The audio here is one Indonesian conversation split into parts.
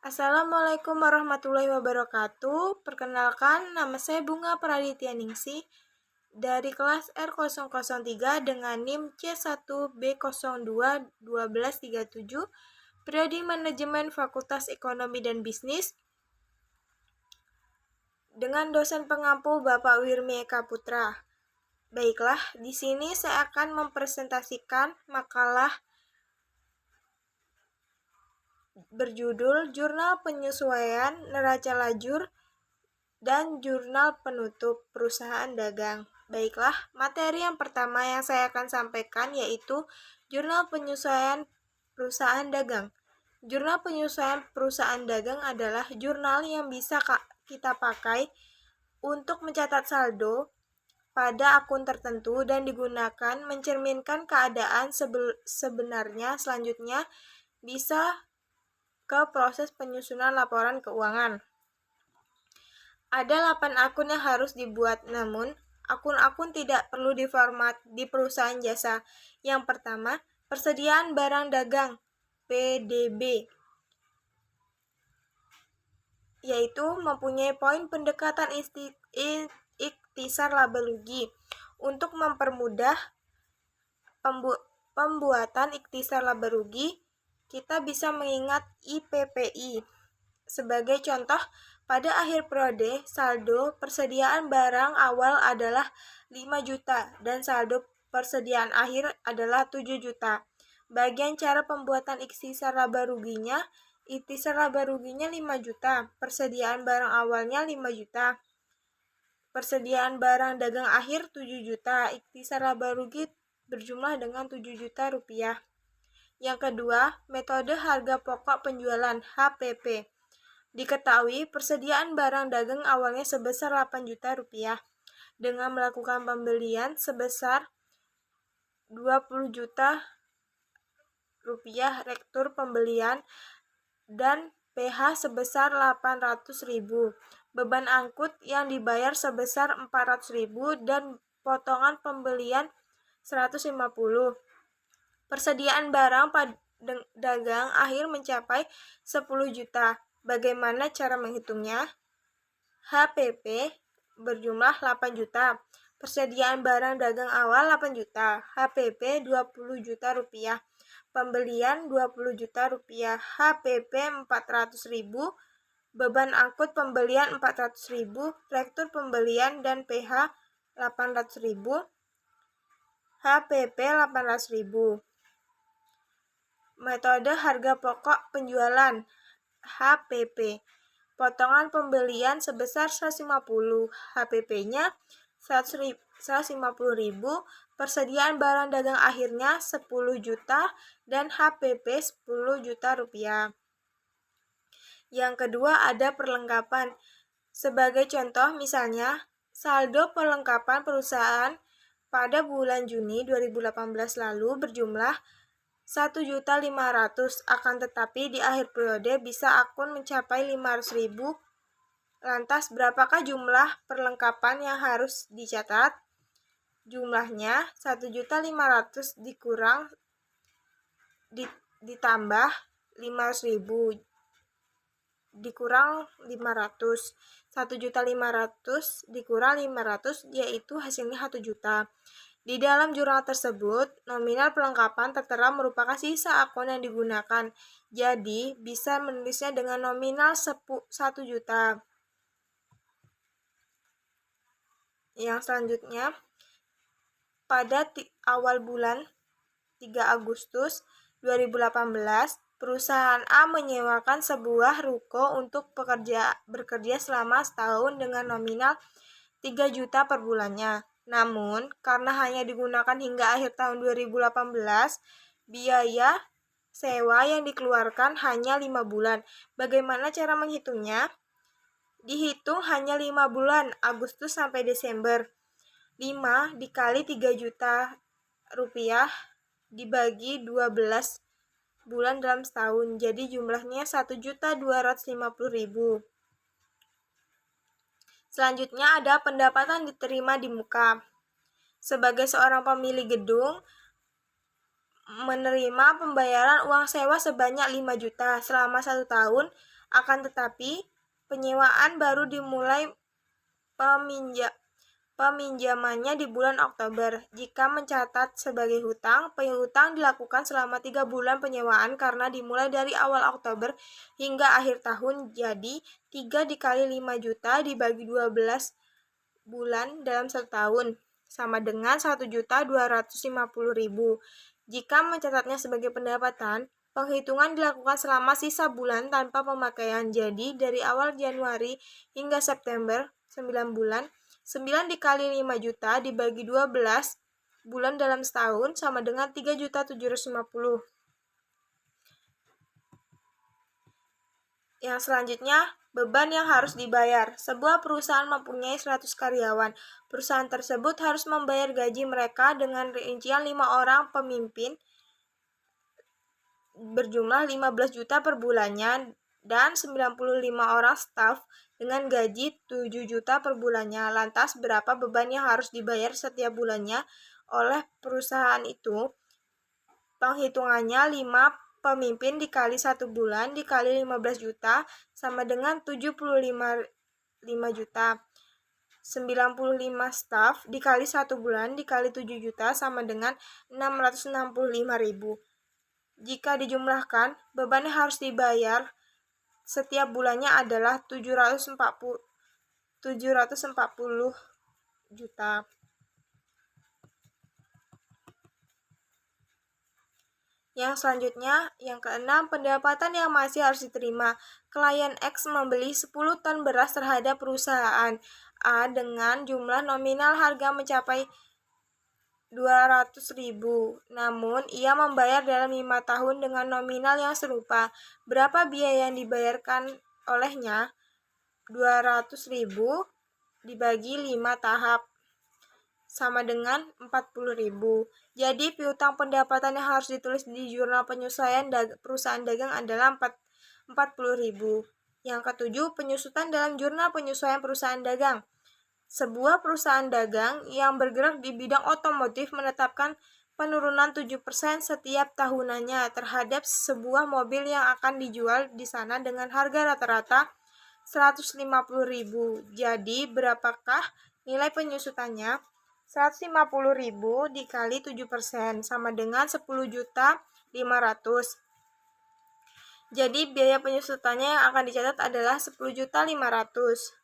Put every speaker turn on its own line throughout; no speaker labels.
Assalamualaikum warahmatullahi wabarakatuh. Perkenalkan, nama saya Bunga Praditya Ningsih dari kelas R003 dengan NIM C1B02-1237, Prodi Manajemen Fakultas Ekonomi dan Bisnis, dengan dosen pengampu Bapak Wirmi Eka Putra. Baiklah, di sini saya akan mempresentasikan makalah berjudul Jurnal Penyesuaian Neraca Lajur dan Jurnal Penutup Perusahaan Dagang. Baiklah, materi yang pertama yang saya akan sampaikan yaitu Jurnal Penyesuaian Perusahaan Dagang. Jurnal Penyesuaian Perusahaan Dagang adalah jurnal yang bisa kita pakai untuk mencatat saldo pada akun tertentu dan digunakan mencerminkan keadaan sebenarnya. Selanjutnya bisa ke proses penyusunan laporan keuangan. Ada 8 akun yang harus dibuat, namun akun-akun tidak perlu diformat di perusahaan jasa. Yang pertama, persediaan barang dagang (PDB), yaitu mempunyai poin pendekatan ikhtisar laba rugi. Untuk mempermudah pembuatan ikhtisar laba rugi, kita bisa mengingat IPPI. Sebagai contoh, pada akhir periode, saldo persediaan barang awal adalah 5 juta dan saldo persediaan akhir adalah 7 juta. Bagian cara pembuatan ikhtisar laba ruginya, 5 juta, persediaan barang awalnya 5 juta, persediaan barang dagang akhir 7 juta, ikhtisar laba rugi berjumlah dengan 7 juta rupiah. Yang kedua, metode harga pokok penjualan (HPP). Diketahui persediaan barang dagang awalnya sebesar 8 juta rupiah. Dengan melakukan pembelian sebesar 20 juta rupiah rektur pembelian dan PH sebesar 800.000. Beban angkut yang dibayar sebesar 400.000 dan potongan pembelian 150. Persediaan barang dagang akhir mencapai 10 juta. Bagaimana cara menghitungnya? HPP berjumlah 8 juta. Persediaan barang dagang awal 8 juta. HPP 20 juta rupiah. Pembelian 20 juta rupiah. HPP 400.000. Beban angkut pembelian 400.000. Rektur pembelian dan PH 800.000. HPP 800.000. Metode harga pokok penjualan (HPP). Potongan pembelian sebesar 150, HPP-nya 150.000, persediaan barang dagang akhirnya 10 juta dan HPP 10 juta rupiah. Yang kedua ada perlengkapan. Sebagai contoh misalnya, saldo perlengkapan perusahaan pada bulan Juni 2018 lalu berjumlah 1.500.000, akan tetapi di akhir periode bisa akun mencapai 500.000. Lantas berapakah jumlah perlengkapan yang harus dicatat? Jumlahnya 1.500.000 ditambah 500.000 dikurang 500. 1.500.000 dikurang 500 yaitu hasilnya 1 juta. Di dalam jurnal tersebut, nominal perlengkapan tertera merupakan sisa akun yang digunakan. Jadi, bisa menulisnya dengan nominal 1 juta. Yang selanjutnya, pada awal bulan 3 Agustus 2018, perusahaan A menyewakan sebuah ruko untuk bekerja selama setahun dengan nominal 3 juta per bulannya. Namun, karena hanya digunakan hingga akhir tahun 2018, biaya sewa yang dikeluarkan hanya 5 bulan. Bagaimana cara menghitungnya? Dihitung hanya 5 bulan, Agustus sampai Desember. 5 dikali 3 juta rupiah dibagi 12 bulan dalam setahun. Jadi jumlahnya 1.250.000. Selanjutnya ada pendapatan diterima di muka. Sebagai seorang pemilik gedung, menerima pembayaran uang sewa sebanyak 5 juta selama 1 tahun Akan tetapi, penyewaan baru dimulai peminjamannya di bulan Oktober. Jika mencatat sebagai hutang, piutang dilakukan selama 3 bulan penyewaan karena dimulai dari awal Oktober hingga akhir tahun. Jadi, 3 dikali 5 juta dibagi 12 bulan dalam 1 tahun sama dengan 1.250.000. Jika mencatatnya sebagai pendapatan, penghitungan dilakukan selama sisa bulan tanpa pemakaian. Jadi, dari awal Januari hingga September, 9 bulan, 9 dikali 5 juta dibagi 12 bulan dalam setahun sama dengan 3.750. Yang selanjutnya, beban yang harus dibayar. Sebuah perusahaan mempunyai 100 karyawan. Perusahaan tersebut harus membayar gaji mereka dengan rincian 5 orang pemimpin berjumlah 15 juta per bulannya dan 95 orang staf dengan gaji 7 juta per bulannya. Lantas berapa beban yang harus dibayar setiap bulannya oleh perusahaan itu? Penghitungannya 5 pemimpin dikali 1 bulan dikali 15 juta sama dengan 75 juta. 95 staf dikali 1 bulan dikali 7 juta sama dengan 665.000. Jika dijumlahkan, beban yang harus dibayar setiap bulannya adalah 740 juta. Yang selanjutnya, yang keenam, pendapatan yang masih harus diterima. Klien X membeli 10 ton beras terhadap perusahaan A dengan jumlah nominal harga mencapai 200.000. Namun, ia membayar dalam 5 tahun dengan nominal yang serupa. Berapa biaya yang dibayarkan olehnya? 200.000 dibagi 5 tahap sama dengan 40.000. Jadi, piutang pendapatan yang harus ditulis di jurnal penyesuaian perusahaan dagang adalah 40.000. Yang ketujuh, penyusutan dalam jurnal penyesuaian perusahaan dagang. Sebuah perusahaan dagang yang bergerak di bidang otomotif menetapkan penurunan 7% setiap tahunannya terhadap sebuah mobil yang akan dijual di sana dengan harga rata-rata 150.000. Jadi, berapakah nilai penyusutannya? 150.000 dikali 7% sama dengan 10.500.000. Jadi, biaya penyusutannya yang akan dicatat adalah 10.500.000.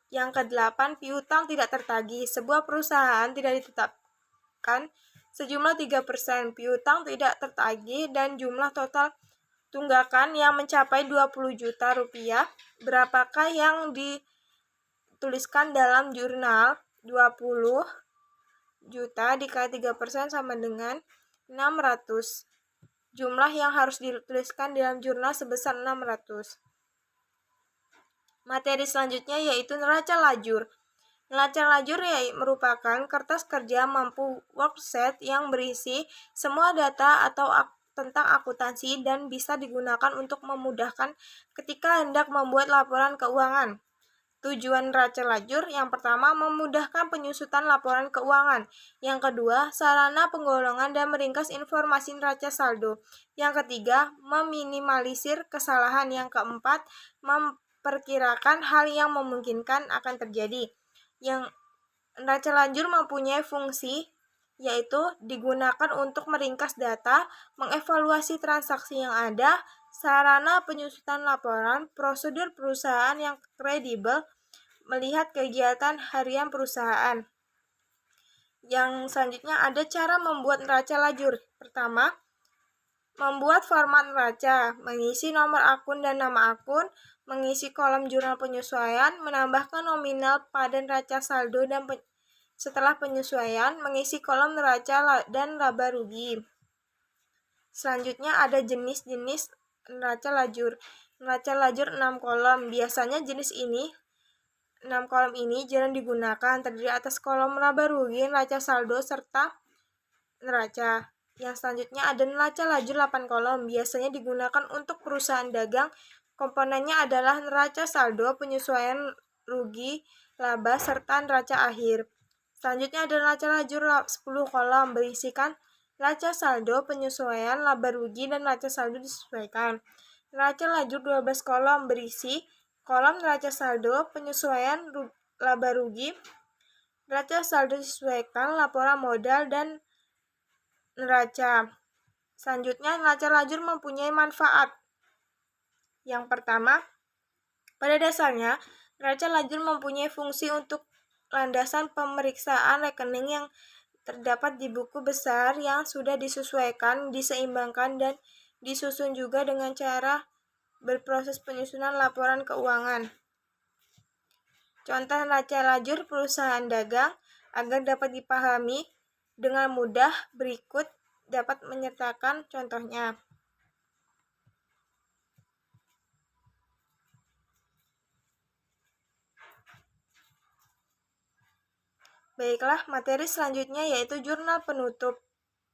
Yang kedelapan, piutang tidak tertagih. Sebuah perusahaan tidak ditetapkan sejumlah 3%. Piutang tidak tertagih dan jumlah total tunggakan yang mencapai 20 juta rupiah. Berapakah yang dituliskan dalam jurnal? 20 juta dikali 3% sama dengan 600. Jumlah yang harus dituliskan dalam jurnal sebesar 600. Materi selanjutnya yaitu neraca lajur. Neraca lajur merupakan kertas kerja mampu worksheet yang berisi semua data atau tentang akuntansi dan bisa digunakan untuk memudahkan ketika hendak membuat laporan keuangan. Tujuan neraca lajur yang pertama memudahkan penyusutan laporan keuangan. Yang kedua, sarana penggolongan dan meringkas informasi neraca saldo. Yang ketiga, meminimalisir kesalahan. Yang keempat, memperkirakan hal yang memungkinkan akan terjadi. Yang neraca lajur mempunyai fungsi yaitu digunakan untuk meringkas data, mengevaluasi transaksi yang ada, sarana penyusutan laporan, prosedur perusahaan yang kredibel, melihat kegiatan harian perusahaan. Yang selanjutnya ada cara membuat neraca lajur. Pertama, membuat format neraca, mengisi nomor akun dan nama akun, mengisi kolom jurnal penyesuaian, menambahkan nominal pada neraca saldo dan setelah penyesuaian, mengisi kolom neraca dan laba rugi. Selanjutnya ada jenis-jenis neraca lajur. Neraca lajur 6 kolom. Biasanya jenis ini 6 kolom ini jarang digunakan, terdiri atas kolom laba rugi, neraca saldo, serta neraca. Yang selanjutnya ada neraca lajur 8 kolom. Biasanya digunakan untuk perusahaan dagang. Komponennya adalah neraca saldo, penyesuaian rugi, laba, serta neraca akhir. Selanjutnya ada neraca lajur 10 kolom, berisikan neraca saldo, penyesuaian, laba rugi, dan neraca saldo disesuaikan. Neraca lajur 12 kolom berisi kolom neraca saldo, penyesuaian laba rugi, neraca saldo disesuaikan, laporan modal, dan neraca. Selanjutnya, neraca lajur mempunyai manfaat. Yang pertama, pada dasarnya, neraca lajur mempunyai fungsi untuk landasan pemeriksaan rekening yang terdapat di buku besar yang sudah disesuaikan, diseimbangkan, dan disusun juga dengan cara berproses penyusunan laporan keuangan. Contoh neraca lajur perusahaan dagang agar dapat dipahami dengan mudah berikut dapat menyertakan contohnya. Baiklah, materi selanjutnya yaitu jurnal penutup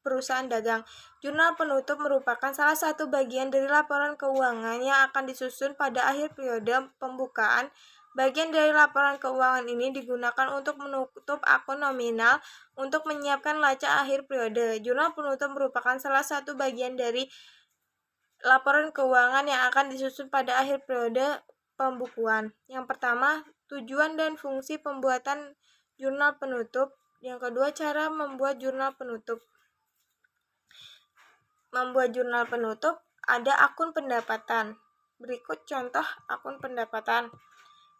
perusahaan dagang. Jurnal penutup merupakan salah satu bagian dari laporan keuangan yang akan disusun pada akhir periode pembukaan. Bagian dari laporan keuangan ini digunakan untuk menutup akun nominal untuk menyiapkan neraca akhir periode. Jurnal penutup merupakan salah satu bagian dari laporan keuangan yang akan disusun pada akhir periode pembukuan. Yang pertama, tujuan dan fungsi pembuatan jurnal penutup. Yang kedua, cara membuat jurnal penutup. Membuat jurnal penutup, ada akun pendapatan. Berikut contoh akun pendapatan.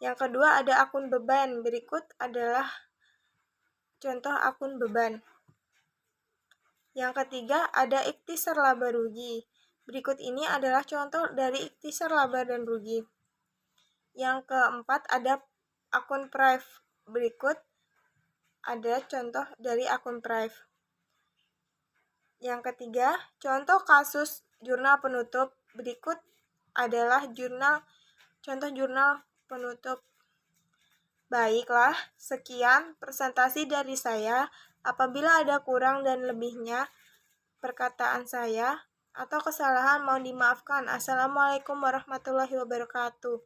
Yang kedua, ada akun beban. Berikut adalah contoh akun beban. Yang ketiga, ada ikhtisar laba rugi. Berikut ini adalah contoh dari ikhtisar laba dan rugi. Yang keempat, ada akun prive. Berikut ada contoh dari akun prive. Yang ketiga, contoh kasus jurnal penutup. Berikut adalah contoh jurnal penutup. Baiklah, sekian presentasi dari saya. Apabila ada kurang dan lebihnya perkataan saya atau kesalahan mohon dimaafkan. Assalamualaikum warahmatullahi wabarakatuh.